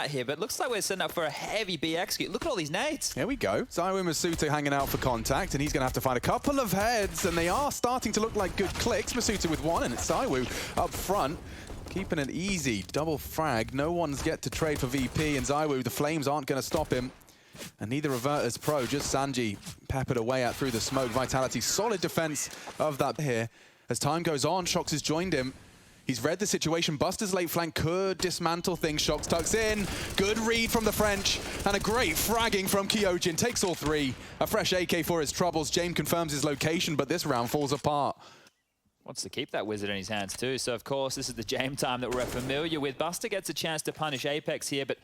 here, but looks like we're setting up for a heavy B execute. Look at all these nades. Here we go. ZywOo Masuta hanging out for contact, and he's going to have to find a couple of heads, and they are starting to look like good clicks. Masuta with one, and it's ZywOo up front, keeping it easy. Double frag. No one's get to trade for VP, and ZywOo, the flames aren't going to stop him. And neither are Virtus.pro, just Sanji peppered away at through the smoke. Vitality, solid defense of that here. As time goes on, Shox has joined him. He's read the situation. Buster's late flank could dismantle things. Shox tucks in. Good read from the French. And a great fragging from Kyojin. Takes all three. A fresh AK for his troubles. James confirms his location, but this round falls apart. Wants to keep that wizard in his hands too. So, of course, this is the James time that we're familiar with. Buster gets a chance to punish Apex here, but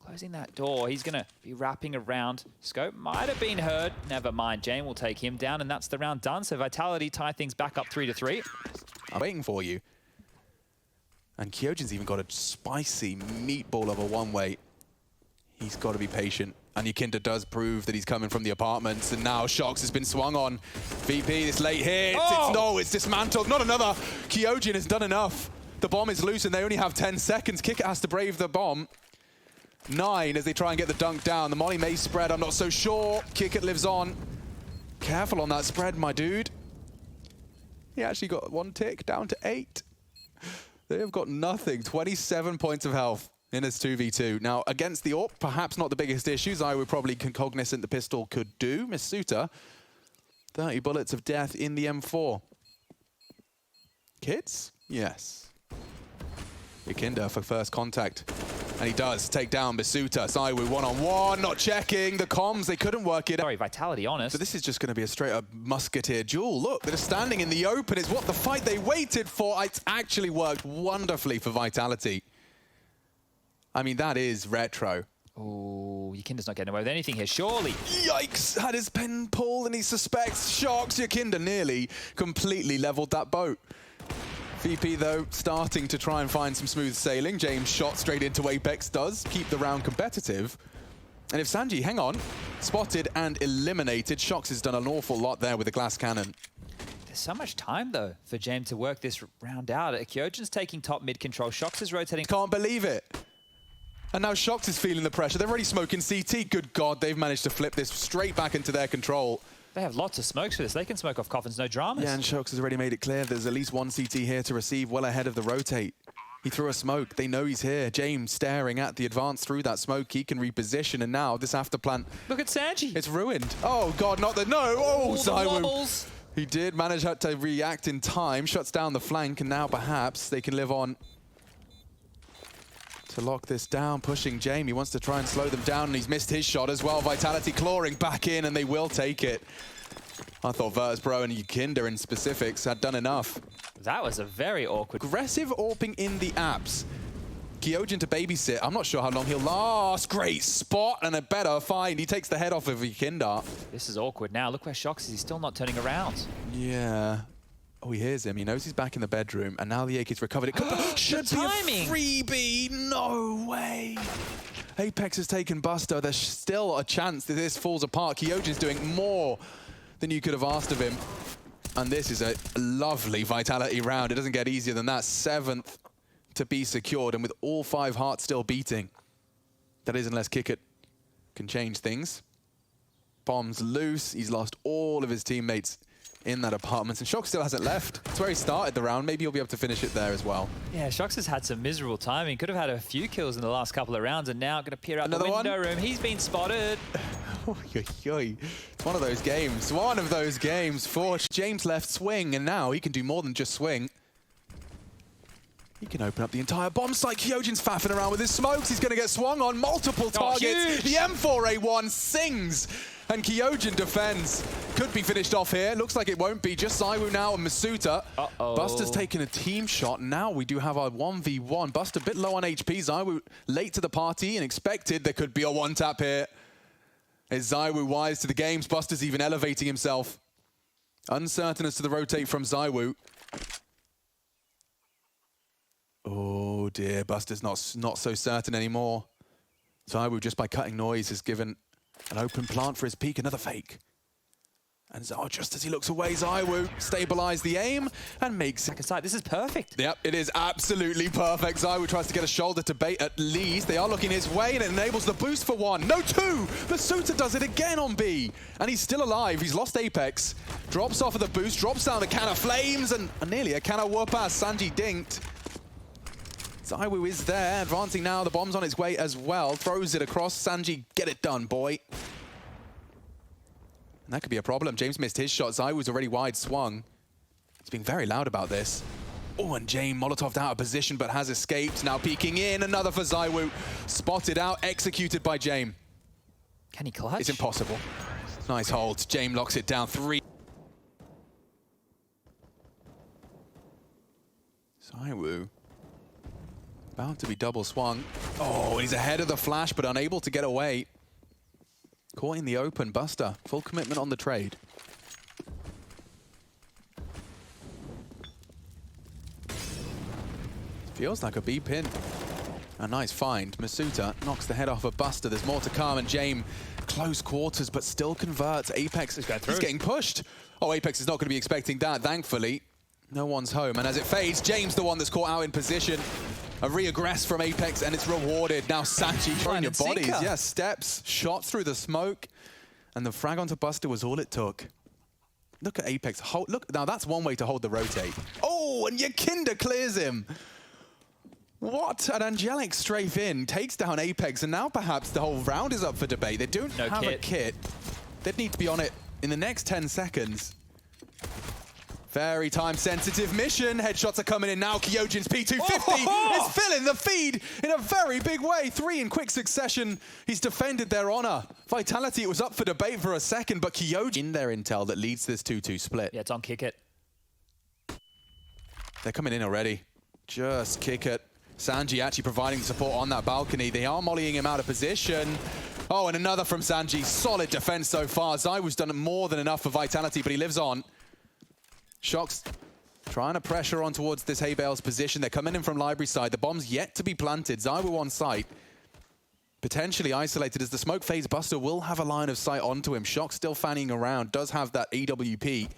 closing that door, he's going to be wrapping around. Scope might have been heard. Never mind. James will take him down, and that's the round done. So Vitality tie things back up 3-3. I'm waiting for you. And Kyojin's even got a spicy meatball of a one-way. He's got to be patient. And Yukinda does prove that he's coming from the apartments. And now Shox has been swung on. VP, this late hit. Oh! It's dismantled. Not another. Kyojin has done enough. The bomb is loose and they only have 10 seconds. Kickit has to brave the bomb. 9 as they try and get the dunk down. The molly may spread, I'm not so sure. Kickit lives on. Careful on that spread, my dude. He actually got one tick down to 8. They have got nothing. 27 points of health in this 2v2. Now, against the AWP, perhaps not the biggest issues. I would probably cognizant the pistol could do. Masuta, 30 bullets of death in the M4. Kids? Yes. Yukinda for first contact. And he does take down Masuta. ZywOo one-on-one, not checking. The comms, they couldn't work it out. Sorry, Vitality honest. So this is just going to be a straight-up musketeer duel. Look, they're standing in the open. It's what the fight they waited for. It's actually worked wonderfully for Vitality. I mean, that is retro. Oh, Yukinda's not getting away with anything here, surely. Yikes! Had his pen pulled and he suspects Shox. Yukinda nearly completely leveled that boat. VP, though, starting to try and find some smooth sailing. James shot straight into Apex does keep the round competitive. And if Sanji, hang on, spotted and eliminated, Shox has done an awful lot there with the glass cannon. There's so much time, though, for James to work this round out. Kyojin's taking top mid control. Shox is rotating. Can't believe it. And now Shox is feeling the pressure. They're already smoking CT. Good God, they've managed to flip this straight back into their control. They have lots of smokes for this. They can smoke off coffins, no dramas. Yeah, and Shox has already made it clear there's at least one CT here to receive well ahead of the rotate. He threw a smoke. They know he's here. James staring at the advance through that smoke. He can reposition, and now this after plant. Look at Sanji. It's ruined. Oh, God, not the... No! Oh, ZywOo. He did manage to react in time. Shuts down the flank, and now perhaps they can live on to lock this down, pushing James. He wants to try and slow them down, and he's missed his shot as well. Vitality clawing back in, and they will take it. I thought Virtus.pro and Yukinda in specifics had done enough. That was a very awkward... Aggressive AWPing in the apps. Kyojin to babysit. I'm not sure how long he'll last. Great spot and a better find. He takes the head off of Yukinda. This is awkward now. Look where Shox is. He's still not turning around. Yeah. Oh, he hears him. He knows he's back in the bedroom, and now the AK's recovered. It could should be a freebie. No way. Apex has taken Buster. There's still a chance that this falls apart. Kyojin's doing more than you could have asked of him. And this is a lovely Vitality round. It doesn't get easier than that. 7th to be secured, and with all 5 hearts still beating. That is, unless Kickit can change things. Bomb's loose. He's lost all of his teammates in that apartment, and Shox still hasn't left. It's where he started the round. Maybe he'll be able to finish it there as well. Yeah, Shox has had some miserable timing. Could have had a few kills in the last couple of rounds, and now going to peer out the window room. He's been spotted. It's one of those games. One of those games for James left swing, and now he can do more than just swing. He can open up the entire bomb site. Kyojin's faffing around with his smokes. He's going to get swung on multiple targets. The M4A1 sings, and Kyojin defends. Could be finished off here. Looks like it won't be. Just ZywOo now and Masuta. Buster's taking a team shot. Now we do have our 1v1. Buster a bit low on HP. ZywOo late to the party and expected there could be a one-tap here. Is ZywOo wise to the games? Buster's even elevating himself. Uncertain as to the rotate from ZywOo. Oh dear, Buster's not so certain anymore. ZywOo, just by cutting noise, has given an open plant for his peak. Another fake. And just as he looks away, ZywOo stabilize the aim and makes it. This is perfect. Yep, it is absolutely perfect. ZywOo tries to get a shoulder to bait at least. They are looking his way, and it enables the boost for one. No, two! Masuta does it again on B. And he's still alive. He's lost Apex. Drops off of the boost, drops down a can of flames, and nearly a can of whoop-ass. Sanji dinked. ZywOo is there, advancing now. The bomb's on its way as well. Throws it across. Sanji, get it done, boy. And that could be a problem. James missed his shot. ZywOo's already wide swung. He's being very loud about this. Oh, and James Molotov'd out of position, but has escaped. Now peeking in. Another for ZywOo. Spotted out, executed by James. Can he clutch? It's impossible. Nice hold. James locks it down. 3. ZywOo. About to be double swung. Oh, he's ahead of the flash, but unable to get away. Caught in the open. Buster, full commitment on the trade. Feels like a B pin. A nice find. Masuta knocks the head off of Buster. There's more to come, and James close quarters, but still converts. Apex is getting pushed. Oh, Apex is not going to be expecting that, thankfully. No one's home, and as it fades, James the one that's caught out in position. A re-aggress from Apex, and it's rewarded. Now Sanji throwing your bodies. Yeah, steps, shots through the smoke, and the frag onto Buster was all it took. Look at Apex. Look, now that's one way to hold the rotate. Oh, and Yakinda clears him. What? An angelic strafe in, takes down Apex, and now perhaps the whole round is up for debate. They don't have a kit. They'd need to be on it in the next 10 seconds. Very time-sensitive mission. Headshots are coming in now. Kyojin's P250 is filling the feed in a very big way. 3 in quick succession. He's defended their honor. Vitality, it was up for debate for a second, but Kyojin in their intel that leads to this 2-2 split. Yeah, it's on Kick It. They're coming in already. Just Kick It. Sanji actually providing the support on that balcony. They are mollying him out of position. Oh, and another from Sanji. Solid defense so far. ZywOo's done more than enough for Vitality, but he lives on. Shox trying to pressure on towards this Hay Bale's position. They're coming in from Library side. The bomb's yet to be planted. ZywOo on site. Potentially isolated as the smoke fades. Buster will have a line of sight onto him. Shox still fanning around. Does have that EWP.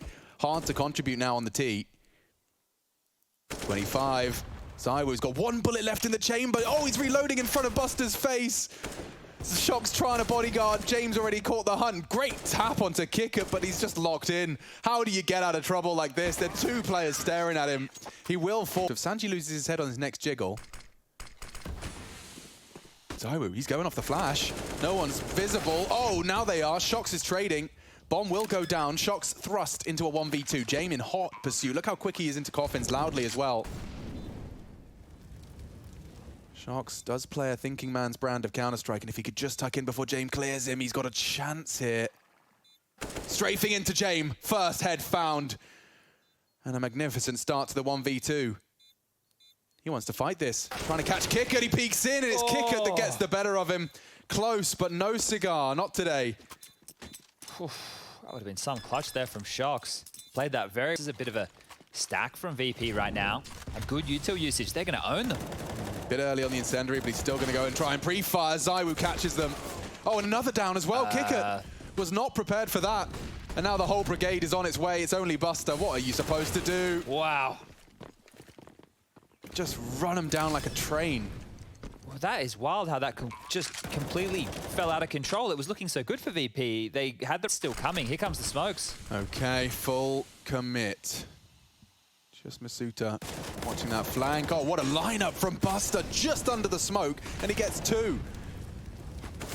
Hard to contribute now on the T. 25. ZywOo's got 1 bullet left in the chamber. Oh, he's reloading in front of Buster's face. Shox trying to bodyguard. James already caught the hunt. Great tap onto Kicker, but he's just locked in. How do you get out of trouble like this? There are 2 players staring at him. He will fall. If Sanji loses his head on his next jiggle. ZywOo, he's going off the flash. No one's visible. Oh, now they are. Shox is trading. Bomb will go down. Shox thrust into a 1v2. James in hot pursuit. Look how quick he is into coffins loudly as well. Shox does play a thinking man's brand of Counter-Strike, and if he could just tuck in before James clears him, he's got a chance here. Strafing into James. First head found. And a magnificent start to the 1v2. He wants to fight this. Trying to catch Kicker, he peeks in, and it's Kicker that gets the better of him. Close, but no cigar. Not today. That would have been some clutch there from Shox. Played that very... This is a bit of a stack from VP right now. A good util usage. They're going to own them. Bit early on the incendiary, but he's still going to go and try and pre-fire. ZywOo catches them. Oh, and another down as well. Kicker was not prepared for that. And now the whole brigade is on its way. It's only Buster. What are you supposed to do? Wow. Just run him down like a train. Well, that is wild how that just completely fell out of control. It was looking so good for VP. They had them still coming. Here comes the smokes. Okay, full commit. Just Masuta watching that flank. Oh, what a lineup from Buster just under the smoke, and he gets 2.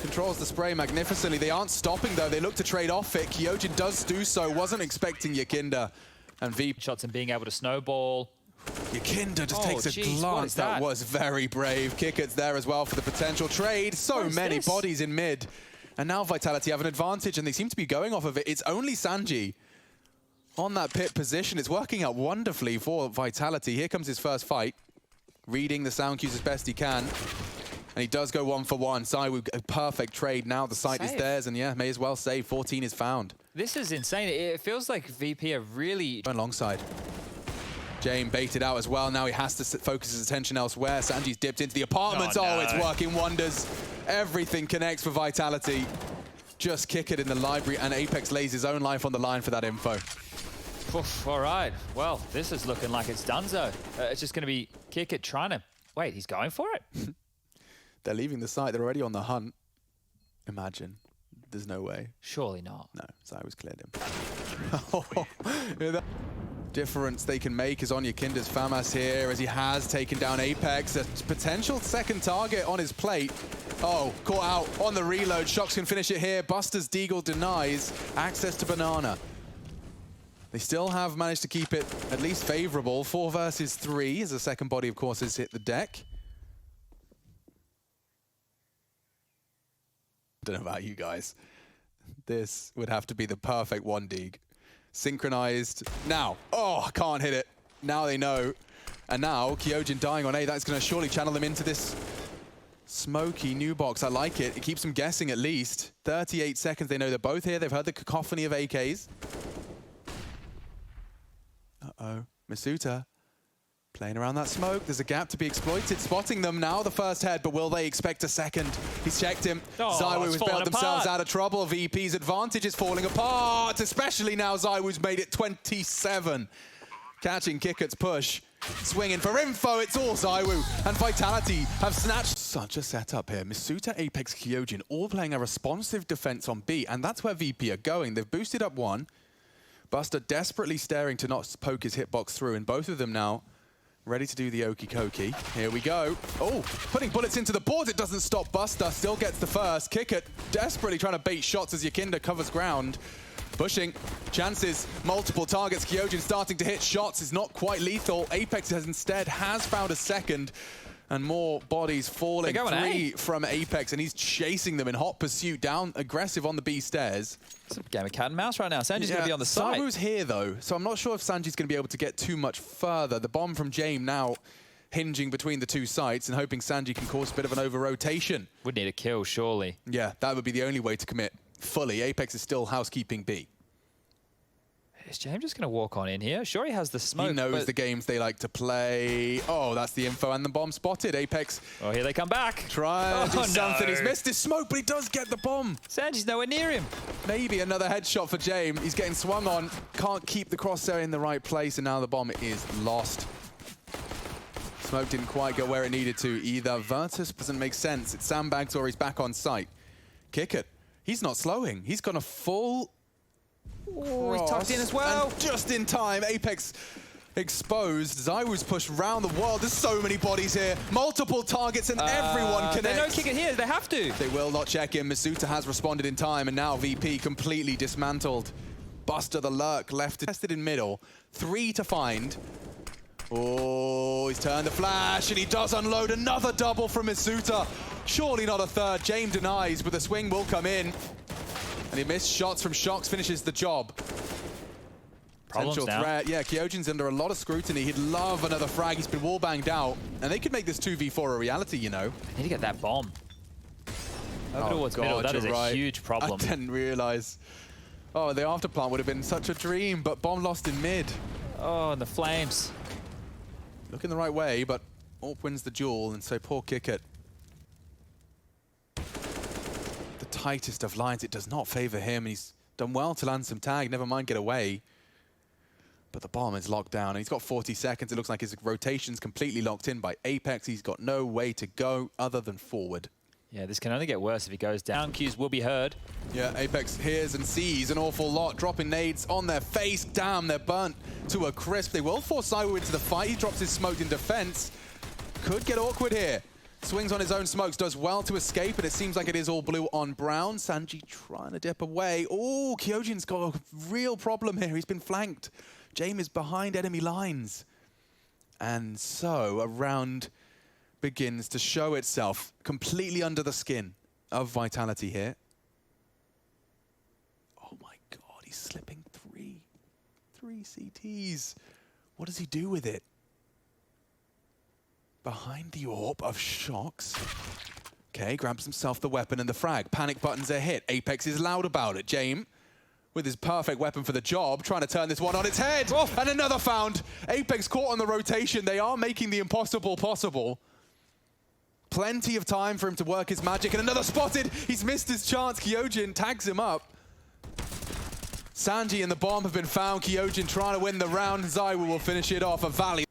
Controls the spray magnificently. They aren't stopping, though. They look to trade off it. Kyojin does do so. Wasn't expecting Yakinda. And V shots and being able to snowball. Yakinda just takes a glance. That was very brave. Kicker's there as well for the potential trade. So many bodies in mid. And now Vitality have an advantage, and they seem to be going off of it. It's only Sanji on that pit position. It's working out wonderfully for Vitality. Here comes his first fight. Reading the sound cues as best he can. And he does go 1 for 1. ZywOo, a perfect trade. Now the site is theirs, and yeah, may as well save. 14 is found. This is insane. It feels like VP are really... Alongside. James baited out as well. Now he has to focus his attention elsewhere. Sanji's dipped into the apartments. Oh, it's working wonders. Everything connects for Vitality. just kick it in the library, and Apex lays his own life on the line for that info. Oof, all right. Well, this is looking like it's donezo. It's just going to be kick it, trying to... Wait, he's going for it? They're leaving the site. They're already on the hunt. Imagine. There's no way. Surely not. No, Zywoo's cleared him. Difference they can make is on Yakinda's FAMAS here, as he has taken down Apex. A potential second target on his plate. Oh, caught out on the reload. Shox can finish it here. Buster's Deagle denies access to Banana. They still have managed to keep it at least favorable. 4 versus 3, as the second body, of course, has hit the deck. I don't know about you guys. This would have to be the perfect 1-dig. Synchronized. Now. Oh, can't hit it. Now they know. And now, Kyojin dying on A. That's going to surely channel them into this smoky new box. I like it. It keeps them guessing at least. 38 seconds. They know they're both here. They've heard the cacophony of AKs. Uh-oh. Masuta playing around that smoke. There's a gap to be exploited. Spotting them now, the first head, but will they expect a second? He's checked him. Oh, Zywoo has bailed themselves out of trouble. VP's advantage is falling apart, especially now Zywoo's made it 27. Catching Kikut's push. Swinging for info, it's all Zywoo. And Vitality have snatched such a setup here. Masuta, Apex, Kyojin all playing a responsive defense on B, and that's where VP are going. They've boosted up 1. Buster desperately staring to not poke his hitbox through, and both of them now ready to do the okey dokey. Here we go. Oh, putting bullets into the board. It doesn't stop Buster. Still gets the first. Kikut desperately trying to bait shots as Yakinda covers ground. Pushing. Chances. Multiple targets. Kyojin starting to hit shots. Is not quite lethal. Apex has instead found a second. And more bodies falling. 3 from Apex, and he's chasing them in hot pursuit, down aggressive on the B stairs. It's a game of cat and mouse right now. Sanji's going to be on the side. Zywoo's here, though, so I'm not sure if Sanji's going to be able to get too much further. The bomb from James now hinging between the 2 sites and hoping Sanji can cause a bit of an over-rotation. Would need a kill, surely. Yeah, that would be the only way to commit fully. Apex is still housekeeping B. Is James just going to walk on in here? Sure, he has the smoke. He knows the games they like to play. Oh, that's the info, and the bomb spotted. Apex. Oh, here they come back. Try to do something. He's missed his smoke, but he does get the bomb. Sanji's nowhere near him. Maybe another headshot for James. He's getting swung on. Can't keep the crosshair in the right place, and now the bomb is lost. Smoke didn't quite go where it needed to either. Virtus doesn't make sense. It's sandbags or he's back on site. Kikut. He's not slowing. He's gone a full... Oh, he's tucked in as well. And just in time, Apex exposed. Zywoo's pushed round the world. There's so many bodies here. Multiple targets and everyone connects. They don't kick it here. They have to. They will not check in. Masuta has responded in time, and now VP completely dismantled. Buster the lurk left tested in middle. 3 to find. Oh, he's turned the flash, and he does unload another double from Masuta. Surely not a third. James denies, but the swing will come in. And he missed shots from Shox, finishes the job. Potential threat. Yeah, Kyojin's under a lot of scrutiny. He'd love another frag. He's been wall banged out. And they could make this 2v4 a reality, you know. I need to get that bomb. Over towards middle. That is a huge problem. I didn't realize. Oh, the afterplant would have been such a dream, but bomb lost in mid. Oh, and the flames. Looking the right way, but Orp wins the duel, and so poor Kikut. Tightest of lines, it does not favor him. He's done well to land some tag, never mind get away. But the bomb is locked down, and he's got 40 seconds. It looks like his rotation's completely locked in by Apex. He's got no way to go other than forward. Yeah, this can only get worse if he goes down. Cues will be heard. Yeah, Apex hears and sees an awful lot, dropping nades on their face. Damn, they're burnt to a crisp. They will force Zywoo into the fight. He drops his smoke in defense. Could get awkward here. Swings on his own smokes, does well to escape, and it seems like it is all blue on brown. Sanji trying to dip away. Oh, Kyojin's got a real problem here. He's been flanked. James is behind enemy lines. And so a round begins to show itself completely under the skin of Vitality here. Oh my God, he's slipping three CTs. What does he do with it? Behind the orb of Shox. Okay, grabs himself the weapon and the frag. Panic buttons are hit. Apex is loud about it. James, with his perfect weapon for the job, trying to turn this one on its head. Oh. And another found. Apex caught on the rotation. They are making the impossible possible. Plenty of time for him to work his magic, and another spotted. He's missed his chance. Kyojin tags him up. Sanji and the bomb have been found. Kyojin trying to win the round. Zaiwu will finish it off. A valley.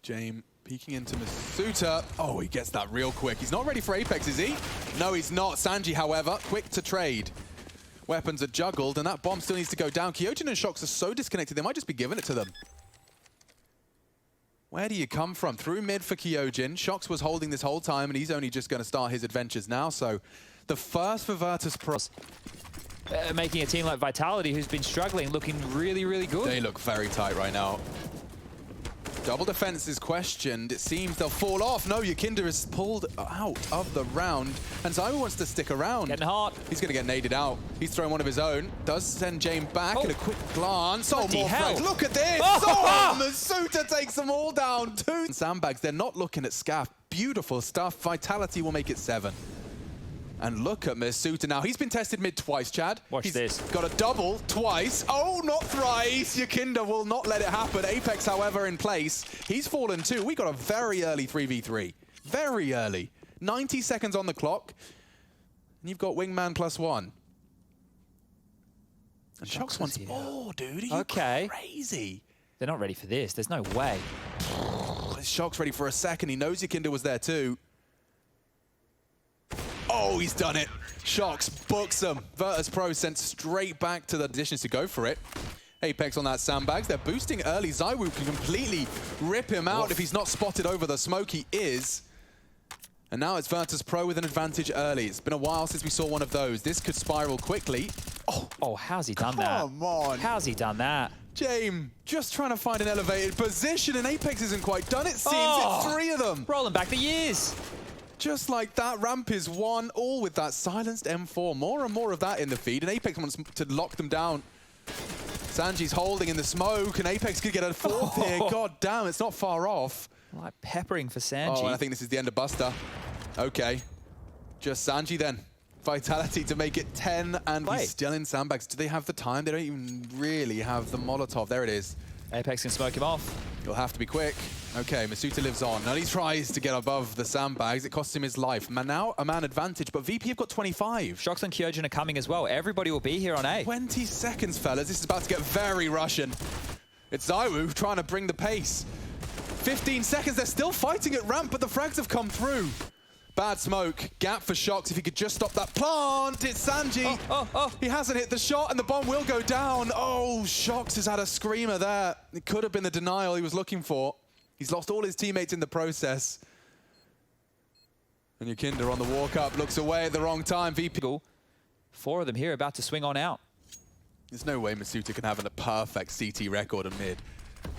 James peeking into Masuta. Oh, he gets that real quick. He's not ready for Apex, is he? No, he's not. Sanji, however, quick to trade. Weapons are juggled, and that bomb still needs to go down. Kyojin and Shox are so disconnected, they might just be giving it to them. Where do you come from? Through mid for Kyojin. Shox was holding this whole time, and he's only just going to start his adventures now. So the first for Virtus.pro. Making a team like Vitality, who's been struggling, looking really, really good. They look very tight right now. Double defense is questioned. It seems they'll fall off. No, Yakinda is pulled out of the round. And Zaiwu wants to stick around. Getting hot. He's going to get naded out. He's throwing one of his own. Does send James back in a quick glance. Oh, more frags. Look at this. Oh, Masuta takes them all down. 2 sandbags. They're not looking at Scaff. Beautiful stuff. Vitality will make it 7. And look at Masuta now. He's been tested mid twice, Chad. Watch this. Got a double twice. Oh, not thrice. Yakinda will not let it happen. Apex, however, in place. He's fallen too. We got a very early 3v3. Very early. 90 seconds on the clock. And you've got Wingman +1. And Shox wants more, dude. Are you crazy? They're not ready for this. There's no way. Shox ready for a second. He knows Yakinda was there too. Oh, he's done it. Shox books them. Virtus.pro sent straight back to the positions to go for it. Apex on that sandbags. They're boosting early. Zaiwu can completely rip him out if he's not spotted over the smoke. He is. And now it's Virtus.pro with an advantage early. It's been a while since we saw one of those. This could spiral quickly. Oh, how's he done that? Come on. How's he done that? James, just trying to find an elevated position, and Apex isn't quite done, it seems. It's 3 of them. Rolling back the years. Just like that, ramp is 1, all with that silenced M4. More and more of that in the feed, and Apex wants to lock them down. Sanji's holding in the smoke, and Apex could get a 4th here. God damn, it's not far off. Like peppering for Sanji. Oh, and I think this is the end of Buster. Okay, just Sanji then. Vitality to make it 10, and he's still in sandbags. Do they have the time? They don't even really have the Molotov. There it is. Apex can smoke him off. You'll have to be quick. Okay, Masuta lives on. And he tries to get above the sandbags. It costs him his life. Now a man advantage, but VP have got 25. Shox and Kyojin are coming as well. Everybody will be here on A. 20 seconds, fellas. This is about to get very Russian. It's Zaiwu trying to bring the pace. 15 seconds. They're still fighting at ramp, but the frags have come through. Bad smoke. Gap for Shox. If he could just stop that plant. It's Sanji. He hasn't hit the shot, and the bomb will go down. Oh, Shox has had a screamer there. It could have been the denial he was looking for. He's lost all his teammates in the process. And Yakinda on the walk up looks away at the wrong time. VP. 4 of them here about to swing on out. There's no way Masuta can have a perfect CT record on mid.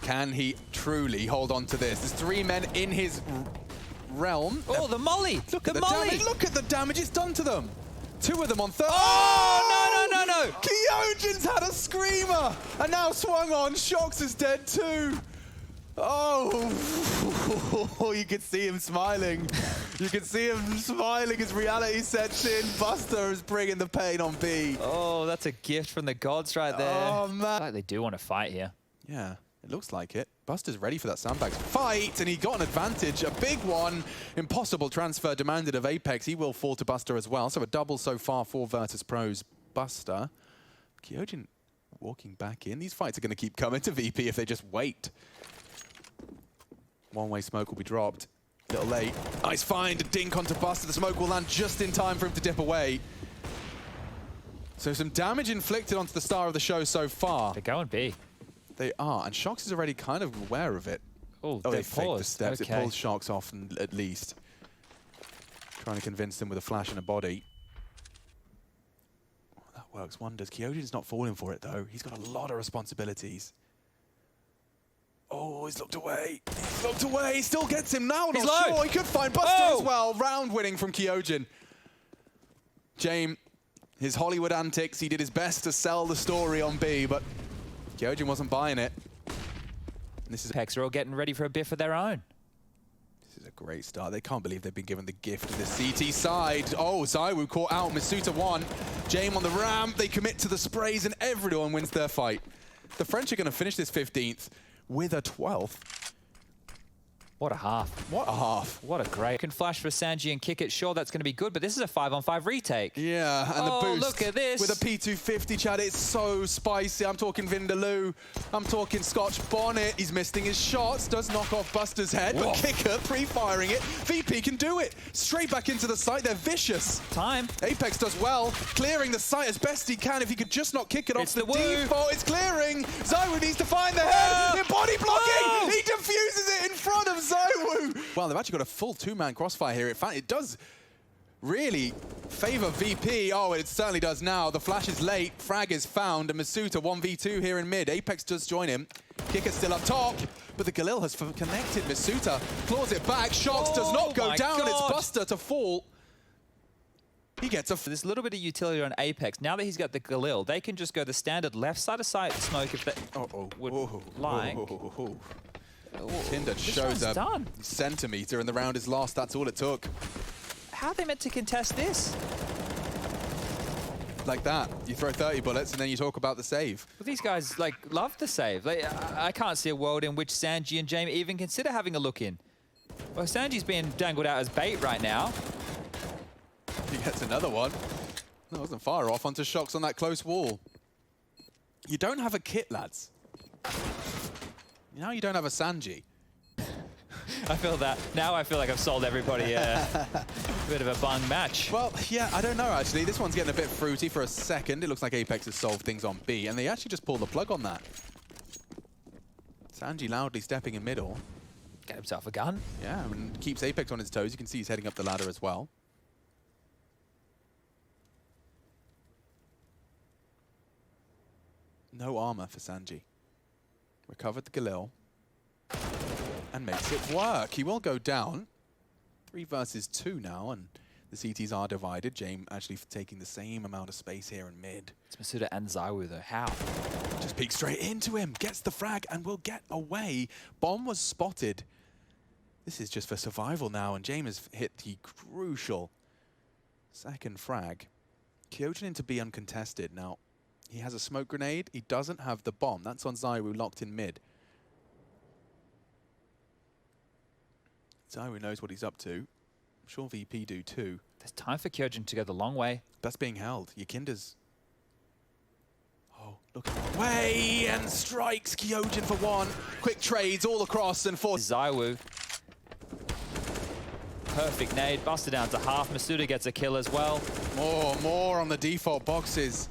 Can he truly hold on to this? There's 3 men in his realm. Oh, the molly! Look at the damage. Look at the damage it's done to them. 2 of them on 3rd. Oh, no! Kyojin's had a screamer, and now swung on. Shox is dead too. Oh, you can see him smiling. You can see him smiling as reality sets in. Buster is bringing the pain on B. Oh, that's a gift from the gods right there. Oh, man. Like they do want to fight here. Yeah, it looks like it. Buster's ready for that sandbags fight, and he got an advantage, a big one. Impossible transfer demanded of Apex. He will fall to Buster as well. So a double so far for Virtus.pro's Buster. Kyojin walking back in. These fights are going to keep coming to VP if they just wait. One-way smoke will be dropped. A little late. Nice find, a dink onto Buster. The smoke will land just in time for him to dip away. So some damage inflicted onto the star of the show so far. They're going B. They are, and Shox is already kind of aware of it. Oh, they faked the steps. Okay. It pulls Shox off, at least. Trying to convince them with a flash and a body. Oh, that works wonders. Kyojin's not falling for it, though. He's got a lot of responsibilities. Oh, he's looked away. He's looked away. He still gets him now. He's Not low. sure. He could find Buster as well. Round winning from Kyojin. James, his Hollywood antics, he did his best to sell the story on B, but Kyojin wasn't buying it. And this is Apex are all getting ready for a biff of their own. This is a great start. They can't believe they've been given the gift of the CT side. Oh, Zaiwu caught out. Masuta won. James on the ramp. They commit to the sprays, and everyone wins their fight. The French are going to finish this 15th with a 12th. What a half. What a half. What a great. Can flash for Sanji and kick it. Sure, that's going to be good, but this is a 5-on-5 retake. Yeah, and the boost. Look at this. With a P250, Chad, it's so spicy. I'm talking Vindaloo. I'm talking Scotch Bonnet. He's missing his shots. Does knock off Buster's head, but Kicker pre-firing it. VP can do it. Straight back into the site. They're vicious. Time. Apex does well, clearing the site as best he can. If he could just not kick it off the default, it's clearing. Zywoo needs to find the head. They're body blocking. He defuses it in front of Zywoo. Well, they've actually got a full two-man crossfire here. In fact, it does really favor VP. Oh, it certainly does now. The flash is late. Frag is found, and Masuta 1v2 here in mid. Apex does join him. Kicker's still up top, but the Galil has connected. Masuta claws it back. Shox does not go down. God. It's Buster to fall. He gets a... There's a little bit of utility on Apex. Now that he's got the Galil, they can just go the standard left side of sight smoke if they would like. Kinder shows a centimeter and the round is lost. That's all it took. How are they meant to contest this? Like that. You throw 30 bullets and then you talk about the save. Well, these guys love the save. I can't see a world in which Sanji and Jamie even consider having a look in. Well, Sanji's being dangled out as bait right now. He gets another one. That wasn't far off onto Shox on that close wall. You don't have a kit, lads. Now you don't have a Sanji. I feel that. Now I feel like I've sold everybody a bit of a bung match. Well, yeah, I don't know, actually. This one's getting a bit fruity for a second. It looks like Apex has solved things on B, and they actually just pulled the plug on that. Sanji loudly stepping in middle. Get himself a gun. Yeah, and keeps Apex on his toes. You can see he's heading up the ladder as well. No armor for Sanji. Recovered the Galil. And makes it work. He will go down. 3 versus 2 now, and the CTs are divided. James actually taking the same amount of space here in mid. It's Masuta and Zywoo though. How? Just peeks straight into him. Gets the frag and will get away. Bomb was spotted. This is just for survival now, and James has hit the crucial second frag. Kyojin into B uncontested. Now, he has a smoke grenade. He doesn't have the bomb. That's on Zywoo locked in mid. Zywoo knows what he's up to. I'm sure VP do too. There's time for Kyojin to go the long way. That's being held. Yakinda's... Oh, look at way and strikes Kyojin for one. Quick trades all across and force... Zywoo. Perfect nade. Buster down to half. Masuta gets a kill as well. More on the default boxes.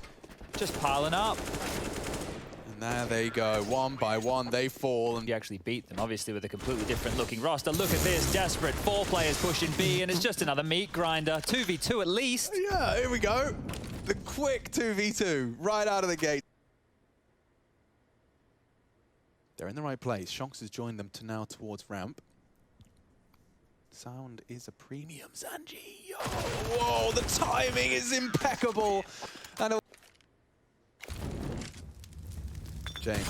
Just piling up. And there they go. One by one, they fall. And you actually beat them, obviously, with a completely different looking roster. Look at this. Desperate. 4 players pushing B, and it's just another meat grinder. 2v2 at least. Yeah, here we go. The quick 2v2 right out of the gate. They're in the right place. Shox has joined them to now towards ramp. Sound is a premium, Sanji. Oh, whoa, the timing is impeccable. And James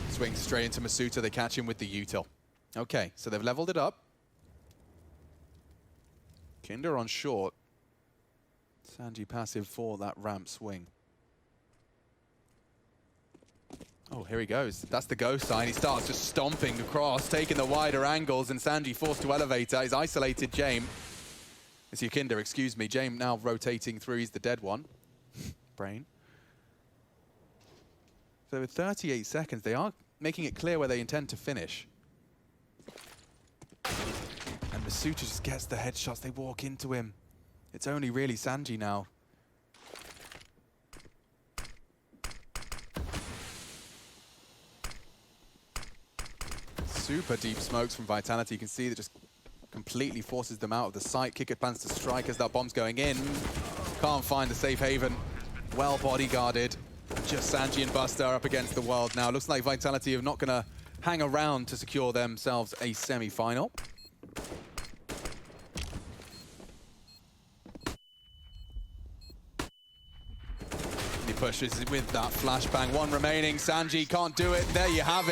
swings straight into Masuta. They catch him with the util. Okay, so they've leveled it up. Kinder on short. Sanji passive for that ramp swing. Oh, here he goes. That's the go sign. He starts just stomping across, taking the wider angles, and Sanji forced to elevate. He's isolated James. It's Yakinda, excuse me. James now rotating through. He's the dead one. Brain. So with 38 seconds, they are making it clear where they intend to finish. And Masuta just gets the headshots. They walk into him. It's only really Sanji now. Super deep smokes from Vitality. You can see that just completely forces them out of the site. Kicker plans to strike as that bomb's going in. Can't find the safe haven. Well bodyguarded. Just Sanji and Buster are up against the world now. Looks like Vitality are not going to hang around to secure themselves a semi-final. He pushes with that flashbang. One remaining. Sanji can't do it. There you have it.